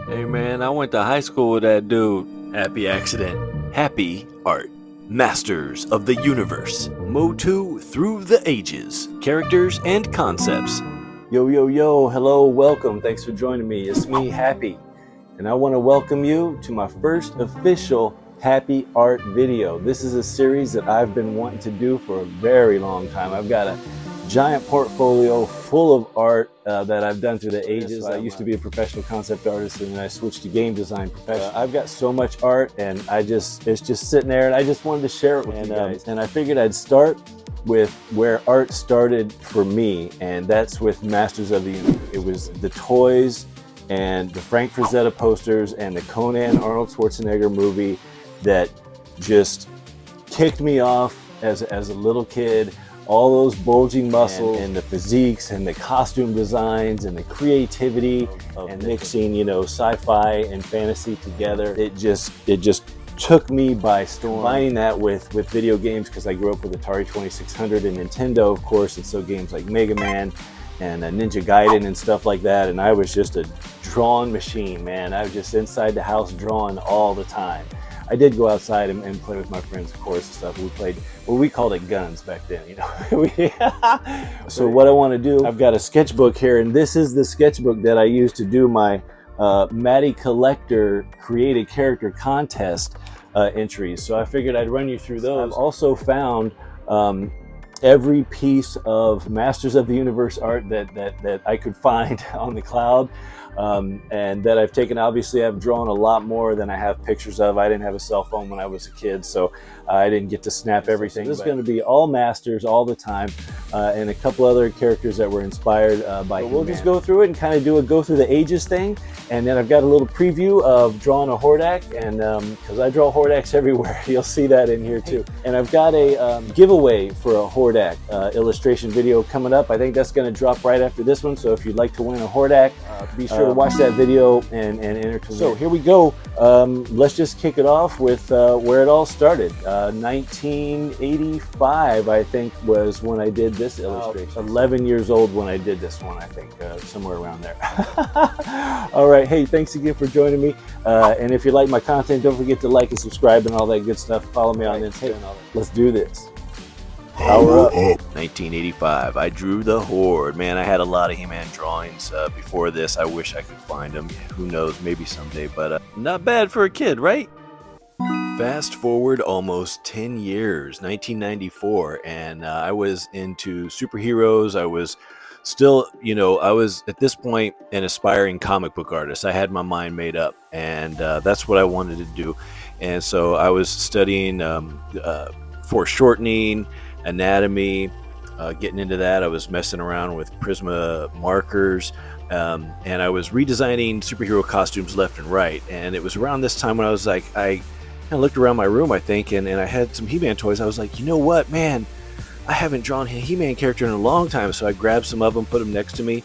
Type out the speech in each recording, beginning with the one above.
Hey man, I went to high school with that dude. Happy Accident. Happy Art. Masters of the Universe. MOTU through the ages. Characters and concepts. Yo, yo, yo. Hello, welcome. Thanks for joining me. It's me, Happy. And I want to welcome you to my first official Happy Art video. This is a series that I've been wanting to do for a very long time. I've got a giant portfolio full of art that I've done through the ages. I used to be a professional concept artist and then I switched to game design professionally. I've got so much art and it's just sitting there and I just wanted to share it with you guys. And I figured I'd start with where art started for me, and that's with Masters of the Universe. It was the toys and the Frank Frazetta posters and the Conan Arnold Schwarzenegger movie that just kicked me off as a little kid. All those bulging muscles and the physiques and the costume designs and the creativity and mixing, you know, sci-fi and fantasy together. It just took me by storm. Combining that with video games, because I grew up with Atari 2600 and Nintendo, of course, and so games like Mega Man and Ninja Gaiden and stuff like that. And I was just a drawing machine, man. I was just inside the house drawing all the time. I did go outside and play with my friends, of course, and stuff. We played, well, we called it guns back then, you know. So what I want to do, I've got a sketchbook here, and this is the sketchbook that I used to do my Matty Collector Create a Character Contest entries. So I figured I'd run you through those. I've also found every piece of Masters of the Universe art that I could find on the cloud. And that I've taken. Obviously I've drawn a lot more than I have pictures of. I didn't have a cell phone when I was a kid, so I didn't get to snap everything. So this is going to be all Masters all the time, and a couple other characters that were inspired by We'll just go through it and kind of do a go through the ages thing, and then I've got a little preview of drawing a Hordak, and because I draw Hordaks everywhere, you'll see that in here too. And I've got a giveaway for a Hordak illustration video coming up. I think that's going to drop right after this one, so if you'd like to win a Hordak, be sure to watch that video and enter to win. So here we go. Let's just kick it off with where it all started. 1985, I think, was when I did this illustration. 11 years old when I did this one, I think, somewhere around there. All right, hey, thanks again for joining me. And if you like my content, don't forget to like and subscribe and all that good stuff. Follow me on Instagram and all that. Let's do this. Power up. 1985, I drew the Horde. Man, I had a lot of He-Man drawings before this. I wish I could find them. Who knows, maybe someday, but not bad for a kid, right? Fast forward almost 10 years, 1994, and I was into superheroes. I was still, you know, I was at this point an aspiring comic book artist. I had my mind made up, and that's what I wanted to do. And so I was studying foreshortening, anatomy, getting into that. I was messing around with Prisma markers, and I was redesigning superhero costumes left and right. And it was around this time when I was like, I kind of looked around my room, I think, and I had some He-Man toys. I was like, you know what, man, I haven't drawn a He-Man character in a long time. So I grabbed some of them, put them next to me,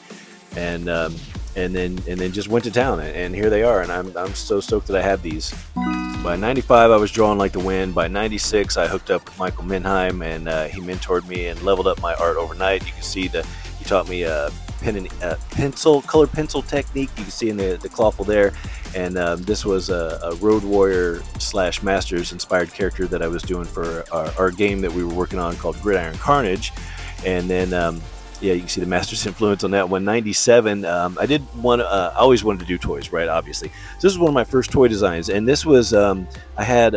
and then just went to town. And here they are. And I'm so stoked that I have these. By 95, I was drawing like the wind. By 96, I hooked up with Michael Minheim, and he mentored me and leveled up my art overnight. You can see he taught me color pencil technique. You can see in the clawful there. And this was a Road Warrior / Masters inspired character that I was doing for our game that we were working on called Gridiron Carnage. And then yeah, you can see the Masters influence on that one. 97, I did one. I always wanted to do toys, right? Obviously, so this was one of my first toy designs, and this was I had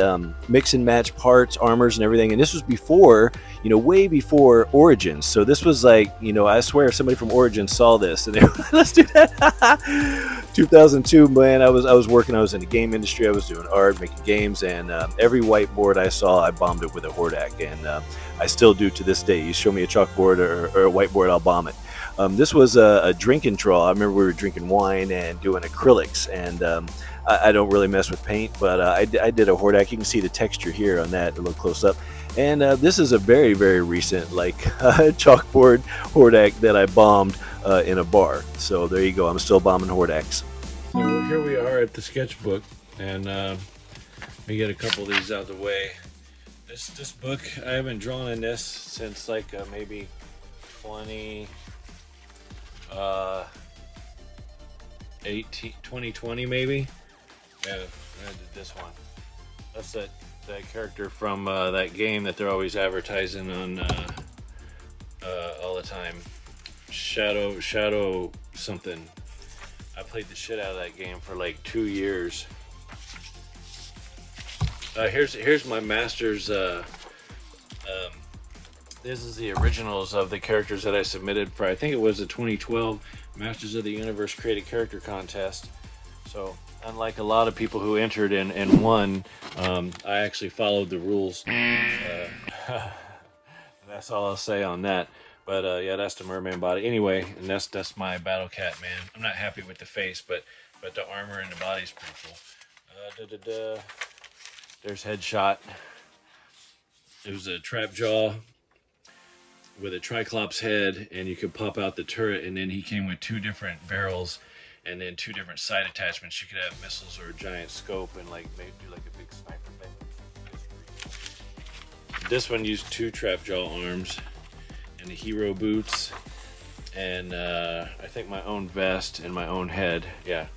mix and match parts, armors, and everything. And this was before, you know, way before Origins. So this was like, you know, I swear somebody from Origins saw this and they were like, let's do that. 2002, man. I was working. I was in the game industry. I was doing art, making games, and every whiteboard I saw, I bombed it with a Hordak, and I still do to this day. You show me a chalkboard or a whiteboard, I'll bomb it. This was a drink and draw. I remember we were drinking wine and doing acrylics, and I don't really mess with paint, but I did a Hordak. You can see the texture here on that a little close up. And this is a very, very recent like chalkboard Hordak that I bombed in a bar. So there you go. I'm still bombing Hordaks. So here we are at the sketchbook, and let me get a couple of these out of the way. This book, I haven't drawn in this since like maybe 20 2020 maybe. Yeah, I did this one. That's that character from that game that they're always advertising on all the time. Shadow something. I played the shit out of that game for like 2 years. Here's my Masters. This is the originals of the characters that I submitted for. I think it was the 2012 Masters of the Universe Created Character Contest. So unlike a lot of people who entered and won, I actually followed the rules. That's all I'll say on that. But yeah, that's the merman body. Anyway, and that's my Battle Cat, man. I'm not happy with the face, but the armor and the body's pretty cool. There's Headshot. It was a trap jaw with a Triclops head, and you could pop out the turret, and then he came with 2 different barrels and then 2 different side attachments. You could have missiles or a giant scope and like maybe do like a big sniper thing. This one used 2 trap jaw arms and the hero boots, and I think my own vest and my own head. Yeah,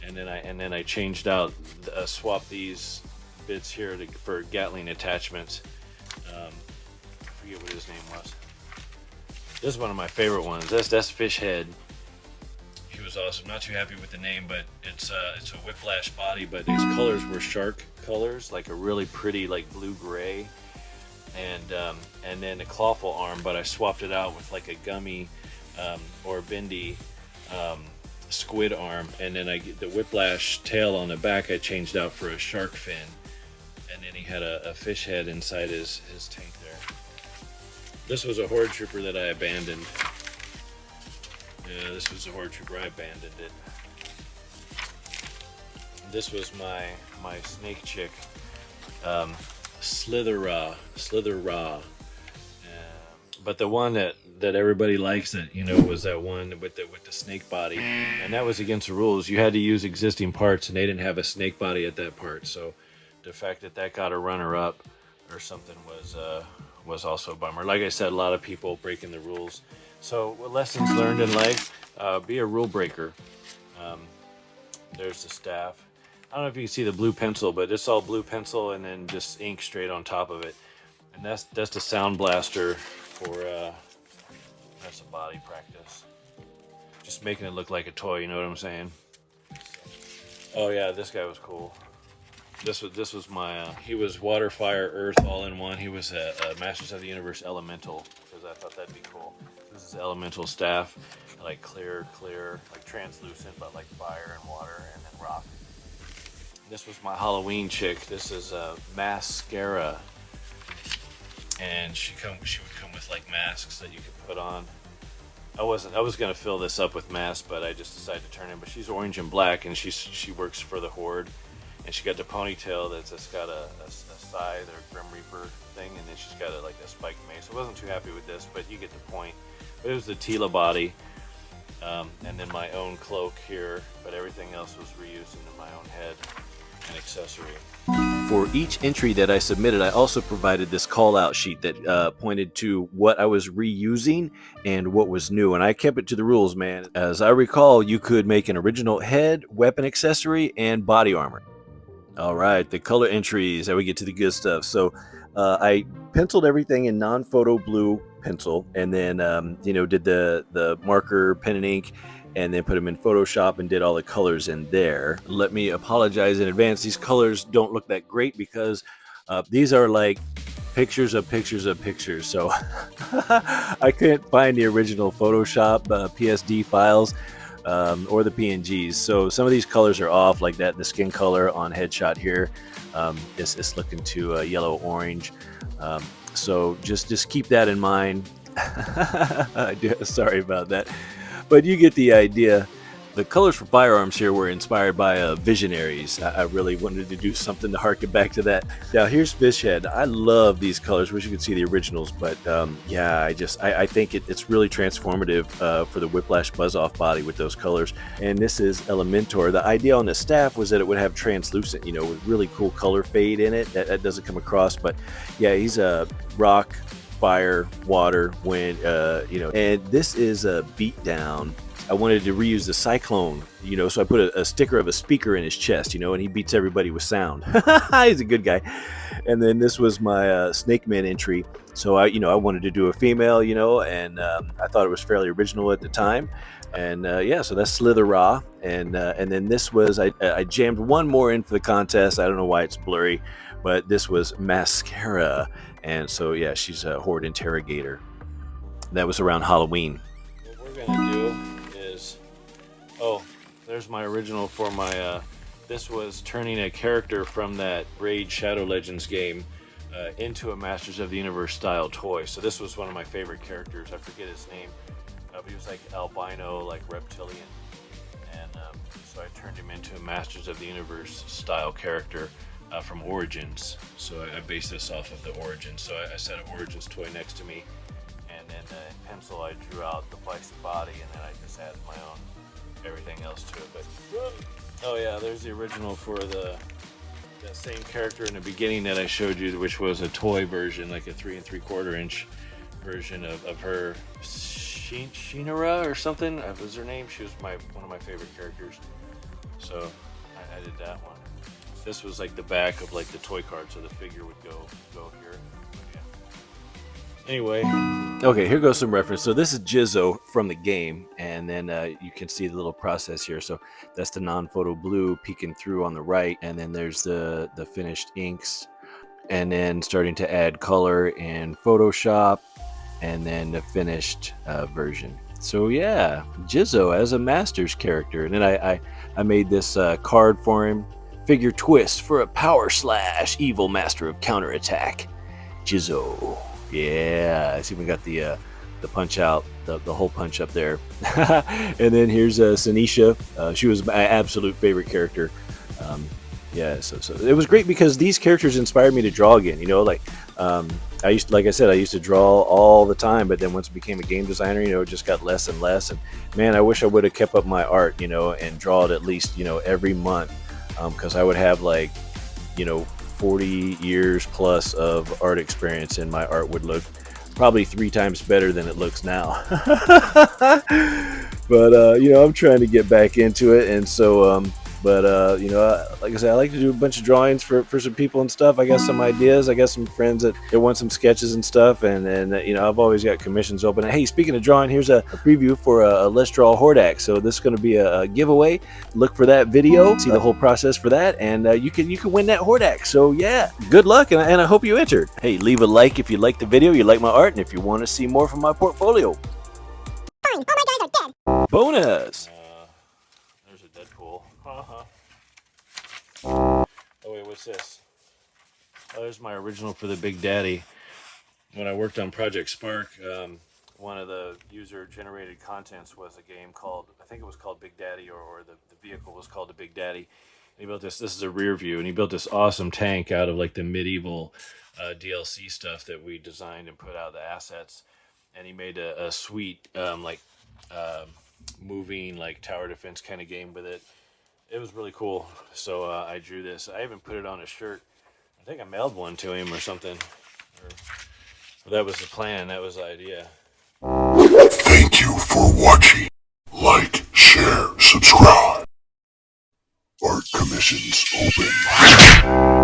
and then I changed out, swapped these bits here for Gatling attachments. I forget what his name was. This is one of my favorite ones. That's Fish Head. He was awesome. Not too happy with the name, but it's a Whiplash body, but his colors were shark colors, like a really pretty like blue gray, and then the clawful arm, but I swapped it out with like a gummy or bendy squid arm, and then I get the Whiplash tail on the back. I changed out for a shark fin, and then he had a fish head inside his tank there. This was a Horde Trooper that I abandoned. Yeah, this was a Horde Trooper. I abandoned it. This was my snake chick, Slither Ra. But the one that everybody likes, that was that one with the snake body, and that was against the rules. You had to use existing parts, and they didn't have a snake body at that part. So the fact that got a runner-up or something was also a bummer. Like I said, a lot of people breaking the rules. So lessons learned in life: be a rule breaker. There's the staff. I don't know if you can see the blue pencil, but it's all blue pencil and then just ink straight on top of it. And that's the sound blaster for that's a body practice. Just making it look like a toy. You know what I'm saying? Oh yeah, this guy was cool. This was my he was water, fire, earth all in one. He was a Masters of the Universe Elemental, because I thought that'd be cool. This is Elemental staff, like clear, like translucent, but like fire and water and then rock. This was my Halloween chick. This is Mascara, and she would come with like masks that you could put on. I was gonna fill this up with masks, but I just decided to turn in. But she's orange and black, and she works for the Horde. And she got the ponytail that's just got a scythe or Grim Reaper thing, and then she's got like a spiked mace. I wasn't too happy with this, but you get the point. But it was the Tila body, and then my own cloak here, but everything else was reused into my own head and accessory. For each entry that I submitted, I also provided this call-out sheet that pointed to what I was reusing and what was new, and I kept it to the rules, man. As I recall, you could make an original head, weapon accessory, and body armor. All right, the color entries, now we get to the good stuff. So I penciled everything in non-photo blue pencil, and then did the marker, pen and ink, and then put them in Photoshop and did all the colors in there. Let me apologize in advance. These colors don't look that great because these are like pictures of pictures of pictures. So I couldn't find the original Photoshop PSD files. Or the PNGs. So some of these colors are off, like that. The skin color on Headshot here, it's looking to yellow orange. So just keep that in mind. Sorry about that, but you get the idea. The colors for firearms here were inspired by Visionaries. I really wanted to do something to harken back to that. Now here's Fishhead. I love these colors. Wish you could see the originals, but yeah, I think it's really transformative for the Whiplash Buzz-Off body with those colors. And this is Elementor. The idea on the staff was that it would have translucent, with really cool color fade in it. That doesn't come across, but yeah, he's a rock, fire, water, wind, and this is a Beatdown. I wanted to reuse the Cyclone, you know, so I put a sticker of a speaker in his chest, you know, and he beats everybody with sound. He's a good guy. And then this was my Snake Man entry. So I wanted to do a female, you know, and I thought it was fairly original at the time. And yeah, so that's Slither Raw. And then this was, I jammed one more in for the contest. I don't know why it's blurry, but this was Mascara. And so, yeah, she's a Horde Interrogator. That was around Halloween. What we're going to do is, there's my original for my, this was turning a character from that Raid Shadow Legends game into a Masters of the Universe style toy. So this was one of my favorite characters. I forget his name. But he was like albino, like reptilian. And so I turned him into a Masters of the Universe style character from Origins. So I based this off of the Origins. So I set an Origins toy next to me. And then in pencil I drew out the bicep body, and then I just added my own everything else to it. But oh yeah, there's the original for the same character in the beginning that I showed you, which was a toy version, like a 3 3/4 inch version of her. Shinara or something was her name. She was one of my favorite characters. So I did that one. This was like the back of like the toy card, so the figure would go here. Yeah. Anyway. Okay, here goes some reference. So this is Jizzo from the game, and then you can see the little process here. So that's the non-photo blue peeking through on the right, and then there's the finished inks, and then starting to add color in Photoshop, and then the finished version. So yeah, Jizzo as a Masters character. And then I made this card for him. Figure twist for a power slash evil master of counterattack. Jizzo. Yeah, it's even got the punch out, the hole punch up there. And then here's Sanisha. She was my absolute favorite character. Yeah, so it was great because these characters inspired me to draw again. You know, like I used to draw all the time, but then once I became a game designer, you know, it just got less and less. And man, I wish I would have kept up my art, you know, and draw it at least, you know, every month, because I would have like, you know, 40 years plus of art experience, and my art would look probably 3 times better than it looks now. But you know, I'm trying to get back into it, and so you know, like I said, I like to do a bunch of drawings for some people and stuff. I got some ideas. I got some friends that want some sketches and stuff, and you know, I've always got commissions open. Hey, speaking of drawing, here's a preview for a Let's Draw Hordak. So this is going to be a giveaway. Look for that video, see the whole process for that, and you can win that Hordak. So yeah, good luck, and I hope you entered. Hey, leave a like if you like the video, you like my art, and if you want to see more from my portfolio. Fine, all my guys are dead. Bonus. There's a Deadpool. Oh wait, what's this? Oh, there's my original for the Big Daddy. When I worked on Project Spark, one of the user-generated contents was a game called, I think it was called Big Daddy, or the vehicle was called the Big Daddy. And he built this is a rear view, and he built this awesome tank out of like the medieval DLC stuff that we designed and put out the assets. And he made a sweet, moving, like tower defense kind of game with it. It was really cool. So I drew this. I even put it on a shirt. I think I mailed one to him or something. Or that was the plan. That was the idea. Thank you for watching. Like, share, subscribe. Art commissions open.